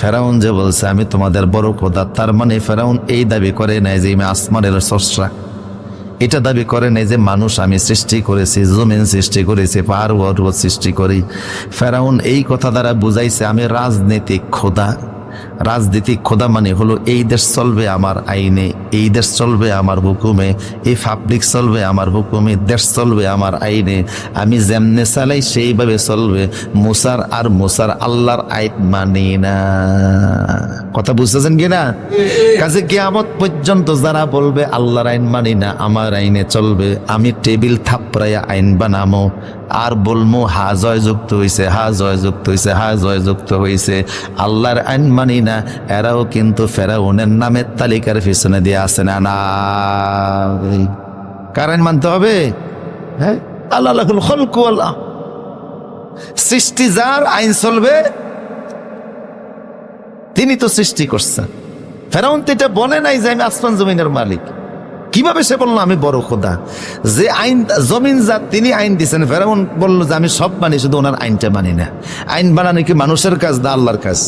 ফেরাউন যে বলছে আমি তোমাদের বড় খোদা, তার মানে ফেরাউন এই দাবি করে নাই যে আমি আসমানের স্রষ্টা, এটা দাবি করে নাই যে মানুষ আমি সৃষ্টি করেছি, জমিন সৃষ্টি করেছি, পাহাড় পর্বত সৃষ্টি করি। ফেরাউন এই কথা দ্বারা বুঝাইছে আমি রাজনৈতিক খোদা। রাজনৈতিক খোদা মানে হলো এই দেশ চলবে আমার আইনে, এই দেশ চলবে আমার হুকুমে, এই পাবলিক চলবে আমার হুকুমে, দেশ চলবে আমার আইনে, আমি যেমনে চালাই সেইভাবে চলবে। মুসার আল্লাহর আইন মানি না। কথা বুঝতেছেন কিনা? কাজে কিয়ামত পর্যন্ত যারা বলবে আল্লাহর আইন মানি না, আমার আইনে চলবে, আমি টেবিল থাপড়াইয়া আইন বানামো আর বলমু হা জয়যুক্ত হইছে, হা জয়যুক্ত হইছে, হা জয়যুক্ত হইছে, আল্লাহর আইন মানি না, এরাও কিন্তু ফেরাউনের নামের তালিকার পিছনে দিয়ে আসে না। না, কার আইন মানতে হবে? হ্যাঁ, আল্লাহ লাহুল খলকু আল্লাহ, সৃষ্টি যার আইন চলবে, তিনি তো সৃষ্টি করছেন। ফেরাউন তো এটা বলে নাই যে আমি আসমান জমিনের মালিক। কিভাবে সে বললো আমি বড় খোদা? যে আইন জমিন যার, তিনি আইন দিচ্ছেন। ফেরাউন বললো যে আমি সব মানি, শুধু ওনার আইনটা মানি না। আইন বানানো কি মানুষের কাজ না আল্লাহর কাজ?